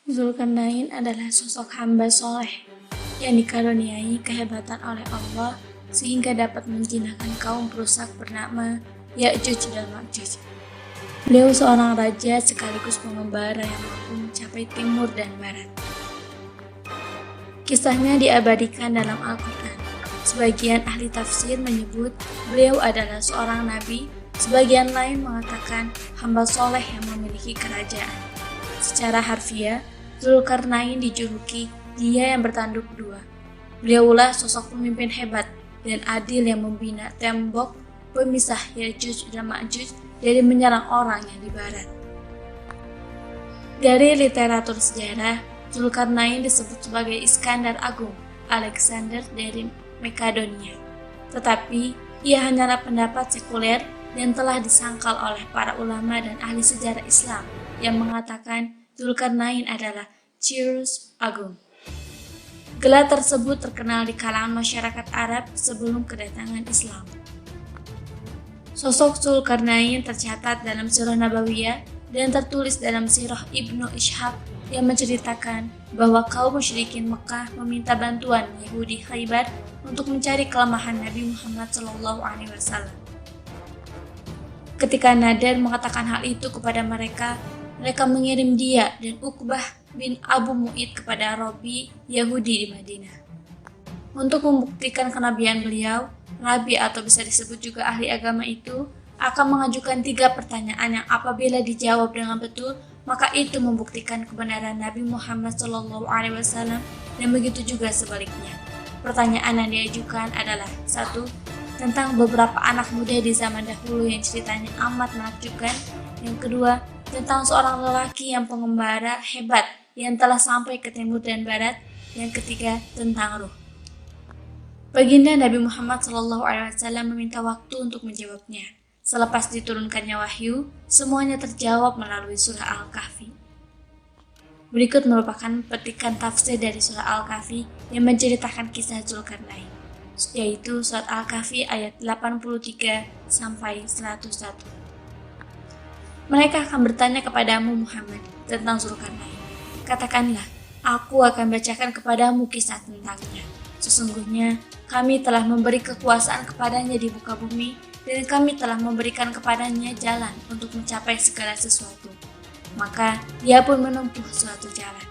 Zulkarnain adalah sosok hamba soleh yang dikaruniai kehebatan oleh Allah sehingga dapat menjinakkan kaum perusak bernama Ya'juj dan Ma'juj. Beliau seorang raja sekaligus pengembara yang mampu mencapai timur dan barat. Kisahnya diabadikan dalam Al-Quran. Sebagian ahli tafsir menyebut beliau adalah seorang nabi, sebagian lain mengatakan hamba soleh yang memiliki kerajaan. Secara harfiah, Zulkarnain dijuluki dia yang bertanduk dua. Beliaulah sosok pemimpin hebat dan adil yang membina tembok pemisah Ya'juj dan Ma'juj dari menyerang orang yang di barat. Dari literatur sejarah, Zulkarnain disebut sebagai Iskandar Agung, Alexander dari Makedonia. Tetapi, ia hanyalah pendapat sekuler dan telah disangkal oleh para ulama dan ahli sejarah Islam yang mengatakan Zulkarnain adalah Cyrus Agung. Gelar tersebut terkenal di kalangan masyarakat Arab sebelum kedatangan Islam. Sosok Zulkarnain tercatat dalam Sirah Nabawiyah dan tertulis dalam Sirah Ibnu Ishaq yang menceritakan bahwa kaum musyrikin Mekah meminta bantuan Yahudi Khaybar untuk mencari kelemahan Nabi Muhammad SAW. Ketika Nadir mengatakan hal itu kepada mereka mengirim dia dan Uqbah bin Abu Mu'id kepada Rabi Yahudi di Madinah. Untuk membuktikan kenabian beliau, Rabi atau bisa disebut juga ahli agama itu akan mengajukan 3 pertanyaan yang apabila dijawab dengan betul, maka itu membuktikan kebenaran Nabi Muhammad SAW dan begitu juga sebaliknya. Pertanyaan yang diajukan adalah 1. Tentang beberapa anak muda di zaman dahulu yang ceritanya amat menakjubkan. Yang kedua, tentang seorang lelaki yang pengembara hebat yang telah sampai ke timur dan barat. Yang ketiga, tentang ruh. Baginda Nabi Muhammad SAW meminta waktu untuk menjawabnya. Selepas diturunkannya wahyu, semuanya terjawab melalui surah Al-Kahfi. Berikut merupakan petikan tafsir dari surah Al-Kahfi yang menceritakan kisah Zulkarnain, yaitu surat Al-Kahfi ayat 83 sampai 101. Mereka akan bertanya kepadamu Muhammad tentang Zulkarnain. Katakanlah, aku akan bacakan kepadamu kisah tentangnya. Sesungguhnya kami telah memberi kekuasaan kepadanya di muka bumi dan kami telah memberikan kepadanya jalan untuk mencapai segala sesuatu. Maka dia pun menempuh suatu jalan.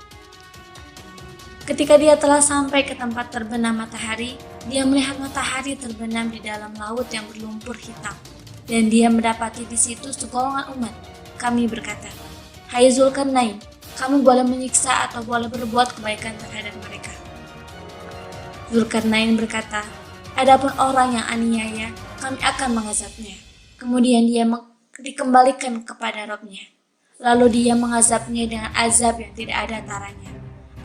Ketika dia telah sampai ke tempat terbenam matahari, dia melihat matahari terbenam di dalam laut yang berlumpur hitam. Dan dia mendapati di situ segolongan umat. Kami berkata, hai Zulkarnain, kamu boleh menyiksa atau boleh berbuat kebaikan terhadap mereka. Zulkarnain berkata, adapun orang yang aniaya, kami akan mengazabnya. Kemudian dia dikembalikan kepada Rabb-Nya. Lalu dia mengazabnya dengan azab yang tidak ada taranya.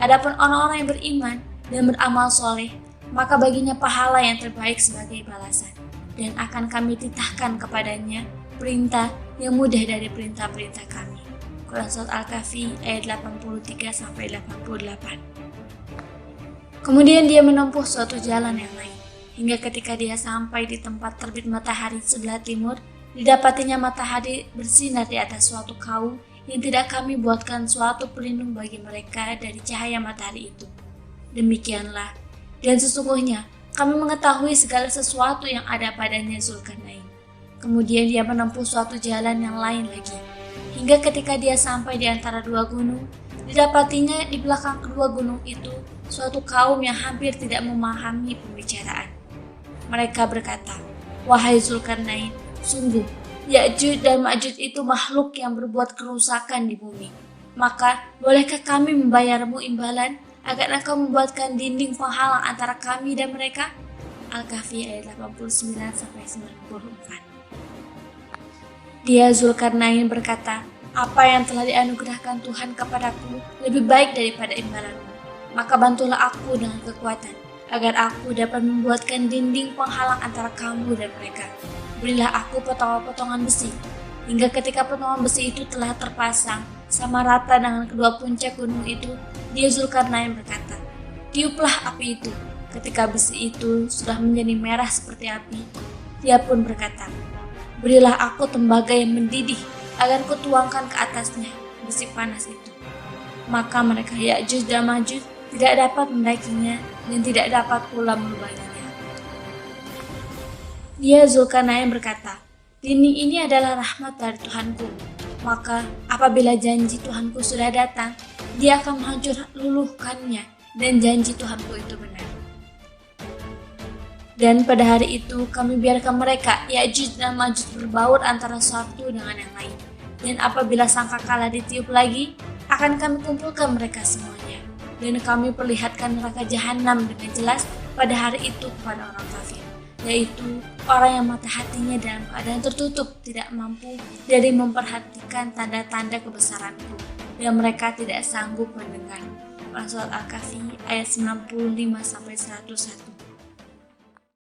Adapun orang-orang yang beriman dan beramal soleh, maka baginya pahala yang terbaik sebagai balasan. Dan akan kami titahkan kepadanya perintah yang mudah dari perintah-perintah kami. Quran Surat Al-Kahfi ayat 83-88. Kemudian dia menempuh suatu jalan yang lain, hingga ketika dia sampai di tempat terbit matahari sebelah timur, didapatinya matahari bersinar di atas suatu kaum yang tidak kami buatkan suatu pelindung bagi mereka dari cahaya matahari itu. Demikianlah, dan sesungguhnya kami mengetahui segala sesuatu yang ada padanya Zulkarnain. Kemudian dia menempuh suatu jalan yang lain lagi, hingga ketika dia sampai di antara 2 gunung, didapatinya di belakang kedua gunung itu suatu kaum yang hampir tidak memahami pembicaraan. Mereka berkata, wahai Zulkarnain, sungguh Ya'juj dan Ma'juj itu makhluk yang berbuat kerusakan di bumi. Maka bolehkah kami membayarmu imbalan agar engkau membuatkan dinding penghalang antara kami dan mereka? Al-Kahfi ayat 89-94. Dia Zulkarnain berkata, apa yang telah dianugerahkan Tuhan kepadaku lebih baik daripada imbalanmu. Maka bantulah aku dengan kekuatan, agar aku dapat membuatkan dinding penghalang antara kamu dan mereka. Berilah aku potongan-potongan besi, hingga ketika potongan besi itu telah terpasang sama rata dengan kedua puncak gunung itu, dia Zulkarnain berkata, tiuplah api itu. Ketika besi itu sudah menjadi merah seperti api, dia pun berkata, berilah aku tembaga yang mendidih, agar kutuangkan ke atasnya besi panas itu. maka mereka Ya'juj dan Ma'juj tidak dapat mendakinya dan tidak dapat pula melubanginya. Dia Zulkarnain berkata, "Dinding ini adalah rahmat dari Tuhanku, maka apabila janji Tuhanku sudah datang, dia akan luluhkannya, dan janji Tuhanku itu benar. Dan pada hari itu kami biarkan mereka, Ya'juj dan Ma'juj berbaur antara satu dengan yang lain. Dan apabila sangkakala ditiup lagi, akan kami kumpulkan mereka semuanya. Dan kami perlihatkan neraka jahanam dengan jelas pada hari itu kepada orang kafir, yaitu orang yang mata hatinya dalam keadaan tertutup, tidak mampu dari memperhatikan tanda-tanda kebesaranku, dan mereka tidak sanggup mendengar." Surat Al-Kahfi ayat 95-101.